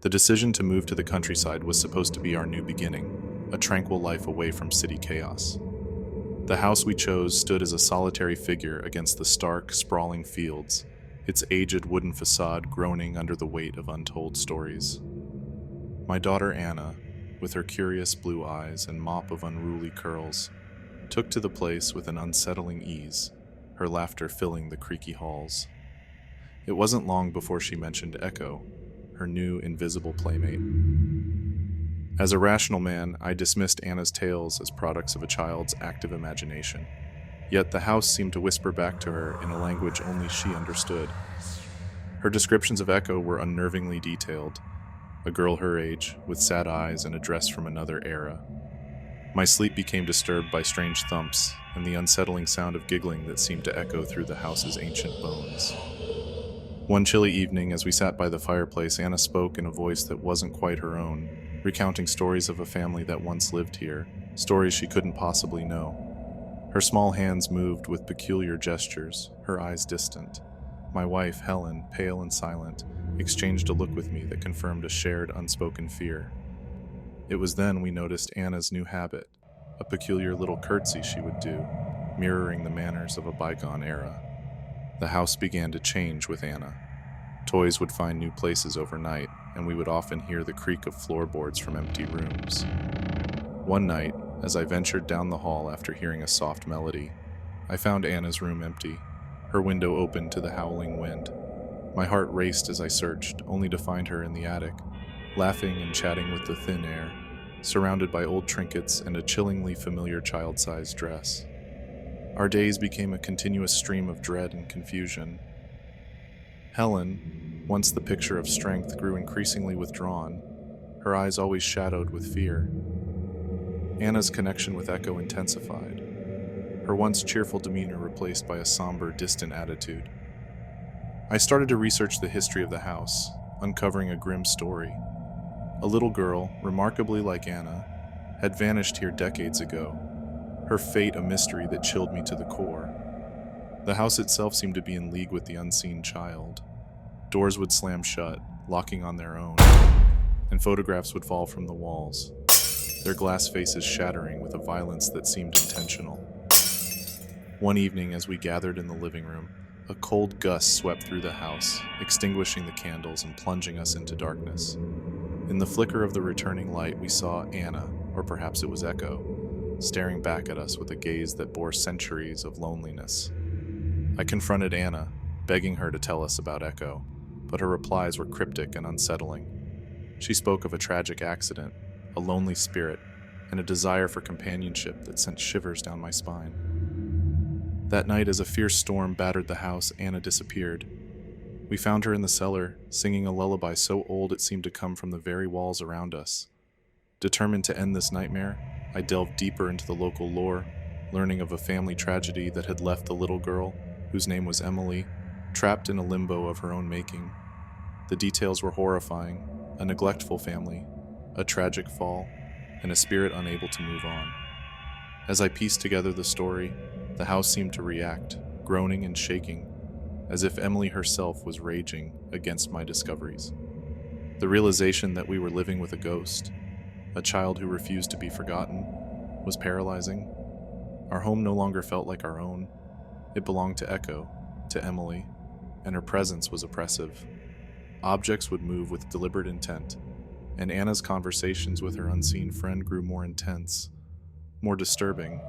The decision to move to the countryside was supposed to be our new beginning, a tranquil life away from city chaos. The house we chose stood as a solitary figure against the stark, sprawling fields, its aged wooden facade groaning under the weight of untold stories. My daughter Anna, with her curious blue eyes and mop of unruly curls, took to the place with an unsettling ease, her laughter filling the creaky halls. It wasn't long before she mentioned Echo, her new invisible playmate. As a rational man, I dismissed Anna's tales as products of a child's active imagination. Yet the house seemed to whisper back to her in a language only she understood. Her descriptions of Echo were unnervingly detailed, a girl her age, with sad eyes and a dress from another era. My sleep became disturbed by strange thumps and the unsettling sound of giggling that seemed to echo through the house's ancient bones. One chilly evening, as we sat by the fireplace, Anna spoke in a voice that wasn't quite her own, recounting stories of a family that once lived here, stories she couldn't possibly know. Her small hands moved with peculiar gestures, her eyes distant. My wife, Helen, pale and silent, exchanged a look with me that confirmed a shared, unspoken fear. It was then we noticed Anna's new habit, a peculiar little curtsy she would do, mirroring the manners of a bygone era. The house began to change with Anna. Toys would find new places overnight, and we would often hear the creak of floorboards from empty rooms. One night, as I ventured down the hall after hearing a soft melody, I found Anna's room empty, her window open to the howling wind. My heart raced as I searched, only to find her in the attic, laughing and chatting with the thin air, surrounded by old trinkets and a chillingly familiar child-sized dress. Our days became a continuous stream of dread and confusion. Helen, once the picture of strength, grew increasingly withdrawn, her eyes always shadowed with fear. Anna's connection with Echo intensified, her once cheerful demeanor replaced by a somber, distant attitude. I started to research the history of the house, uncovering a grim story. A little girl, remarkably like Anna, had vanished here decades ago, her fate a mystery that chilled me to the core. The house itself seemed to be in league with the unseen child. Doors would slam shut, locking on their own, and photographs would fall from the walls, their glass faces shattering with a violence that seemed intentional. One evening, as we gathered in the living room, a cold gust swept through the house, extinguishing the candles and plunging us into darkness. In the flicker of the returning light, we saw Anna, or perhaps it was Echo, staring back at us with a gaze that bore centuries of loneliness. I confronted Anna, begging her to tell us about Echo, but her replies were cryptic and unsettling. She spoke of a tragic accident, a lonely spirit, and a desire for companionship that sent shivers down my spine. That night, as a fierce storm battered the house, Anna disappeared. We found her in the cellar, singing a lullaby so old it seemed to come from the very walls around us. Determined to end this nightmare, I delved deeper into the local lore, learning of a family tragedy that had left the little girl, whose name was Emily, trapped in a limbo of her own making. The details were horrifying: a neglectful family, a tragic fall, and a spirit unable to move on. As I pieced together the story, the house seemed to react, groaning and shaking, as if Emily herself was raging against my discoveries. The realization that we were living with a ghost, a child who refused to be forgotten, was paralyzing. Our home no longer felt like our own. It belonged to Echo, to Emily, and her presence was oppressive. Objects would move with deliberate intent, and Anna's conversations with her unseen friend grew more intense, more disturbing.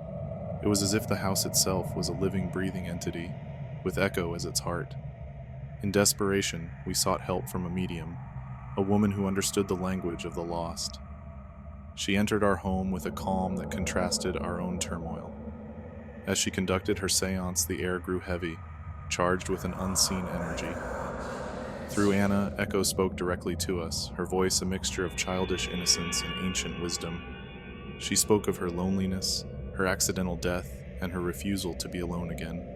It was as if the house itself was a living, breathing entity, with Echo as its heart. In desperation, we sought help from a medium, a woman who understood the language of the lost. She entered our home with a calm that contrasted our own turmoil. As she conducted her seance, the air grew heavy, charged with an unseen energy. Through Anna, Echo spoke directly to us, her voice a mixture of childish innocence and ancient wisdom. She spoke of her loneliness, her accidental death, and her refusal to be alone again.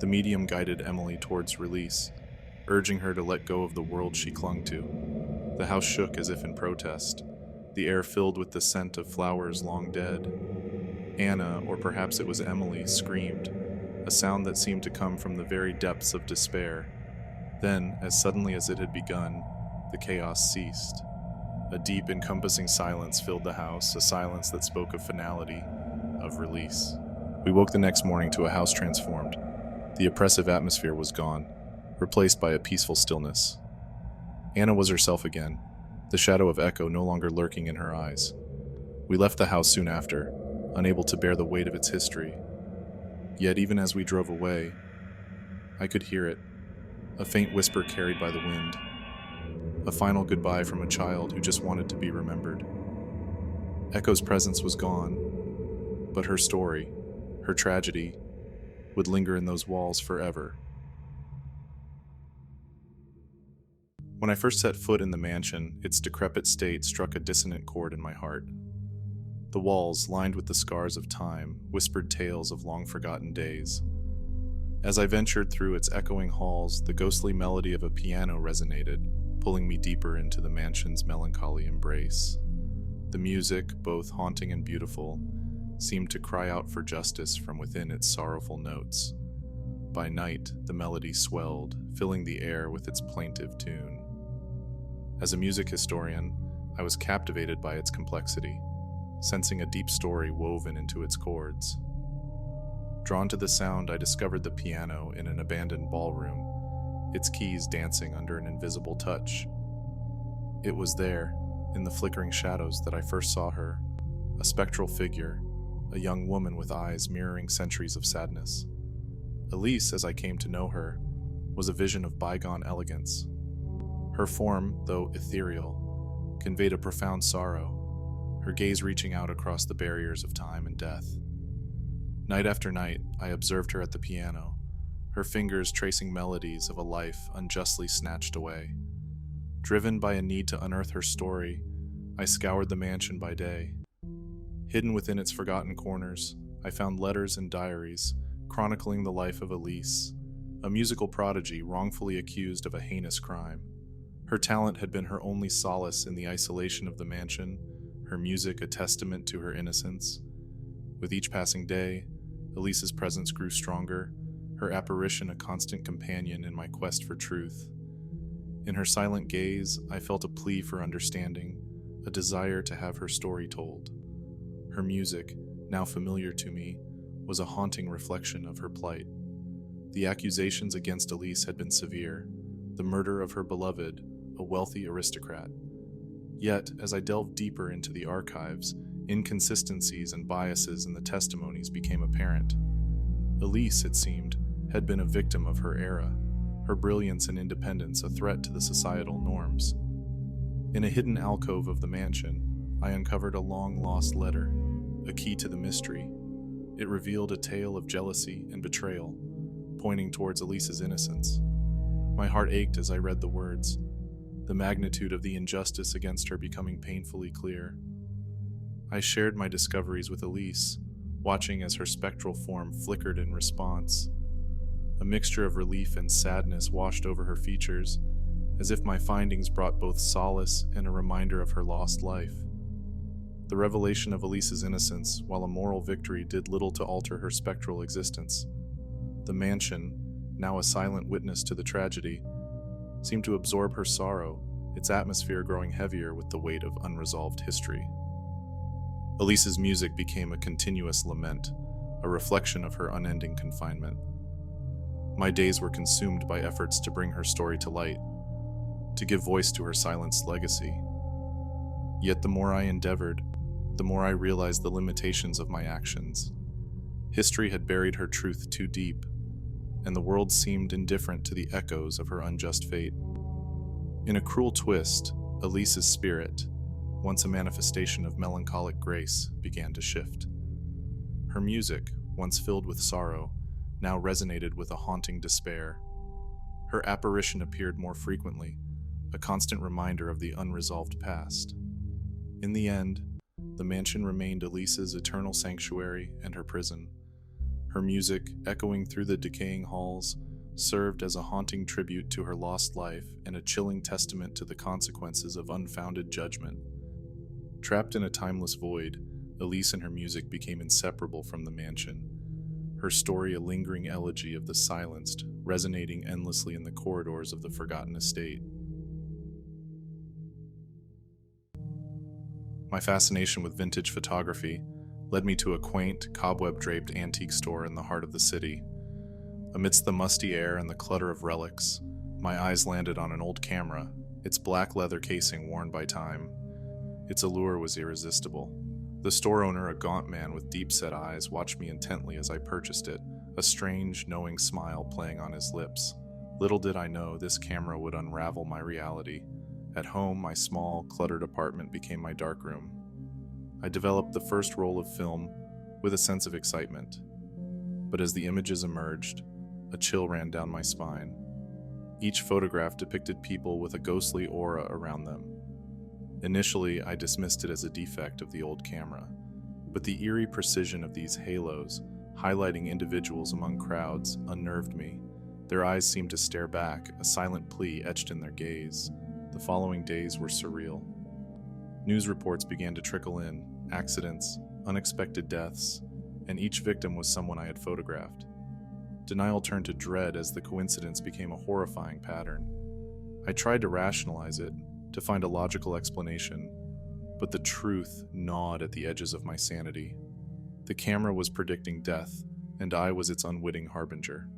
The medium guided Emily towards release, urging her to let go of the world she clung to. The house shook as if in protest, the air filled with the scent of flowers long dead. Anna, or perhaps it was Emily, screamed, a sound that seemed to come from the very depths of despair. Then, as suddenly as it had begun, the chaos ceased. A deep, encompassing silence filled the house, a silence that spoke of finality, of release. We woke the next morning to a house transformed. The oppressive atmosphere was gone, replaced by a peaceful stillness. Anna was herself again, the shadow of Echo no longer lurking in her eyes. We left the house soon after, unable to bear the weight of its history. Yet even as we drove away, I could hear it, a faint whisper carried by the wind, a final goodbye from a child who just wanted to be remembered. Echo's presence was gone, but her story, her tragedy, would linger in those walls forever. When I first set foot in the mansion, its decrepit state struck a dissonant chord in my heart. The walls, lined with the scars of time, whispered tales of long-forgotten days. As I ventured through its echoing halls, the ghostly melody of a piano resonated, pulling me deeper into the mansion's melancholy embrace. The music, both haunting and beautiful, seemed to cry out for justice from within its sorrowful notes. By night, the melody swelled, filling the air with its plaintive tune. As a music historian, I was captivated by its complexity, sensing a deep story woven into its chords. Drawn to the sound, I discovered the piano in an abandoned ballroom, its keys dancing under an invisible touch. It was there, in the flickering shadows, that I first saw her, a spectral figure, a young woman with eyes mirroring centuries of sadness. Elise, as I came to know her, was a vision of bygone elegance. Her form, though ethereal, conveyed a profound sorrow, her gaze reaching out across the barriers of time and death. Night after night, I observed her at the piano, her fingers tracing melodies of a life unjustly snatched away. Driven by a need to unearth her story, I scoured the mansion by day. Hidden within its forgotten corners, I found letters and diaries chronicling the life of Elise, a musical prodigy wrongfully accused of a heinous crime. Her talent had been her only solace in the isolation of the mansion, her music a testament to her innocence. With each passing day, Elise's presence grew stronger, her apparition a constant companion in my quest for truth. In her silent gaze, I felt a plea for understanding, a desire to have her story told. Her music, now familiar to me, was a haunting reflection of her plight. The accusations against Elise had been severe, the murder of her beloved, a wealthy aristocrat. Yet, as I delved deeper into the archives, inconsistencies and biases in the testimonies became apparent. Elise, it seemed, had been a victim of her era, her brilliance and independence a threat to the societal norms. In a hidden alcove of the mansion, I uncovered a long-lost letter, a key to the mystery. It revealed a tale of jealousy and betrayal, pointing towards Elise's innocence. My heart ached as I read the words, the magnitude of the injustice against her becoming painfully clear. I shared my discoveries with Elise, watching as her spectral form flickered in response. A mixture of relief and sadness washed over her features, as if my findings brought both solace and a reminder of her lost life. The revelation of Elise's innocence, while a moral victory, did little to alter her spectral existence. The mansion, now a silent witness to the tragedy, seemed to absorb her sorrow, its atmosphere growing heavier with the weight of unresolved history. Elise's music became a continuous lament, a reflection of her unending confinement. My days were consumed by efforts to bring her story to light, to give voice to her silenced legacy. Yet the more I endeavored, the more I realized the limitations of my actions. History had buried her truth too deep, and the world seemed indifferent to the echoes of her unjust fate. In a cruel twist, Elise's spirit, once a manifestation of melancholic grace, began to shift. Her music, once filled with sorrow, now resonated with a haunting despair. Her apparition appeared more frequently, a constant reminder of the unresolved past. In the end, the mansion remained Elise's eternal sanctuary and her prison. Her music, echoing through the decaying halls, served as a haunting tribute to her lost life and a chilling testament to the consequences of unfounded judgment. Trapped in a timeless void, Elise and her music became inseparable from the mansion, her story a lingering elegy of the silenced, resonating endlessly in the corridors of the forgotten estate. My fascination with vintage photography led me to a quaint, cobweb-draped antique store in the heart of the city. Amidst the musty air and the clutter of relics, my eyes landed on an old camera, its black leather casing worn by time. Its allure was irresistible. The store owner, a gaunt man with deep-set eyes, watched me intently as I purchased it, a strange, knowing smile playing on his lips. Little did I know this camera would unravel my reality. At home, my small, cluttered apartment became my darkroom. I developed the first roll of film with a sense of excitement. But as the images emerged, a chill ran down my spine. Each photograph depicted people with a ghostly aura around them. Initially, I dismissed it as a defect of the old camera, but the eerie precision of these halos, highlighting individuals among crowds, unnerved me. Their eyes seemed to stare back, a silent plea etched in their gaze. The following days were surreal. News reports began to trickle in, accidents, unexpected deaths, and each victim was someone I had photographed. Denial turned to dread as the coincidence became a horrifying pattern. I tried to rationalize it, to find a logical explanation, but the truth gnawed at the edges of my sanity. The camera was predicting death, and I was its unwitting harbinger.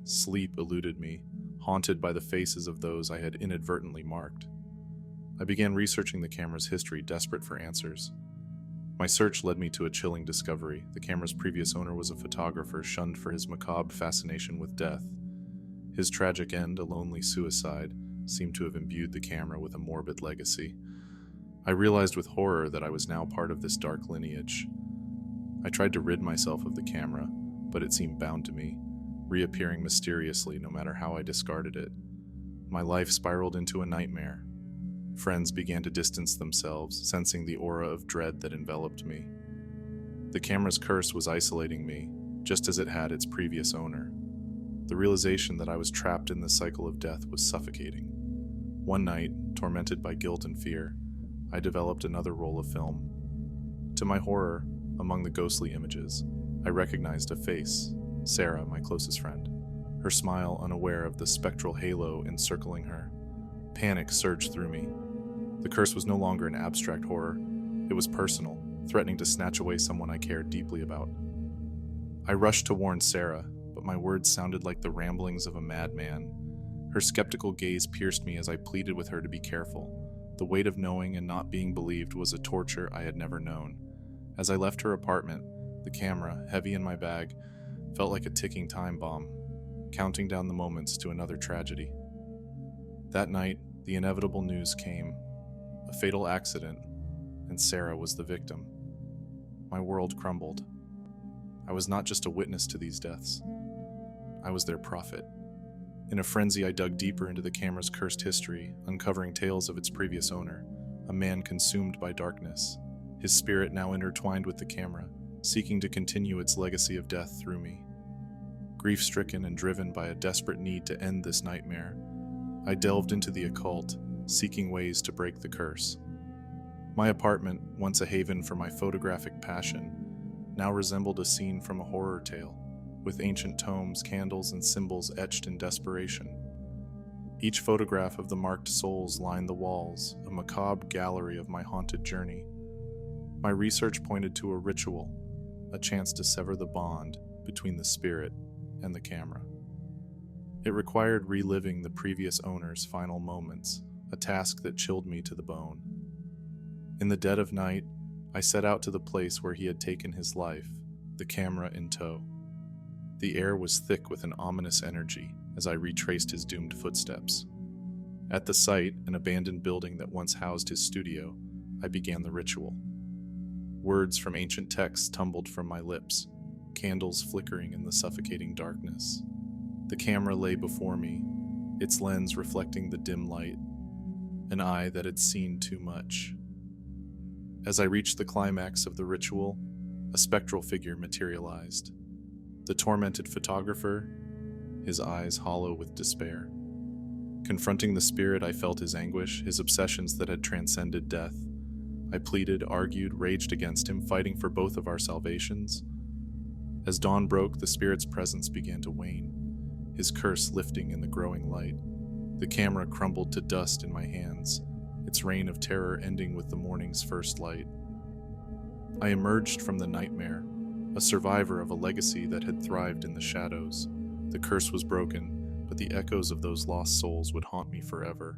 Sleep eluded me, haunted by the faces of those I had inadvertently marked. I began researching the camera's history, desperate for answers. My search led me to a chilling discovery. The camera's previous owner was a photographer shunned for his macabre fascination with death. His tragic end, a lonely suicide, seemed to have imbued the camera with a morbid legacy. I realized with horror that I was now part of this dark lineage. I tried to rid myself of the camera, but it seemed bound to me, reappearing mysteriously no matter how I discarded it. My life spiraled into a nightmare. Friends began to distance themselves, sensing the aura of dread that enveloped me. The camera's curse was isolating me, just as it had its previous owner. The realization that I was trapped in the cycle of death was suffocating. One night, tormented by guilt and fear, I developed another roll of film. To my horror, among the ghostly images, I recognized a face, Sarah, my closest friend, her smile unaware of the spectral halo encircling her. Panic surged through me. The curse was no longer an abstract horror. It was personal, threatening to snatch away someone I cared deeply about. I rushed to warn Sarah, but my words sounded like the ramblings of a madman. Her skeptical gaze pierced me as I pleaded with her to be careful. The weight of knowing and not being believed was a torture I had never known. As I left her apartment, the camera, heavy in my bag, felt like a ticking time bomb, counting down the moments to another tragedy. That night, the inevitable news came. A fatal accident, and Sarah was the victim. My world crumbled. I was not just a witness to these deaths. I was their prophet. In a frenzy, I dug deeper into the camera's cursed history, uncovering tales of its previous owner, a man consumed by darkness, his spirit now intertwined with the camera, seeking to continue its legacy of death through me. Grief-stricken and driven by a desperate need to end this nightmare, I delved into the occult, seeking ways to break the curse. My apartment, once a haven for my photographic passion, now resembled a scene from a horror tale, with ancient tomes, candles, and symbols etched in desperation. Each photograph of the marked souls lined the walls, a macabre gallery of my haunted journey. My research pointed to a ritual, a chance to sever the bond between the spirit and the camera. It required reliving the previous owner's final moments, a task that chilled me to the bone. In the dead of night, I set out to the place where he had taken his life, the camera in tow. The air was thick with an ominous energy as I retraced his doomed footsteps. At the site, an abandoned building that once housed his studio, I began the ritual. Words from ancient texts tumbled from my lips, candles flickering in the suffocating darkness. The camera lay before me, its lens reflecting the dim light, an eye that had seen too much. As I reached the climax of the ritual, a spectral figure materialized. The tormented photographer, his eyes hollow with despair. Confronting the spirit, I felt his anguish, his obsessions that had transcended death. I pleaded, argued, raged against him, fighting for both of our salvations. As dawn broke, the spirit's presence began to wane, his curse lifting in the growing light. The camera crumbled to dust in my hands, its its reign of terror ending with the morning's first light. I emerged from the nightmare, a survivor of a legacy that had thrived in the shadows. The curse was broken, but the echoes of those lost souls would haunt me forever.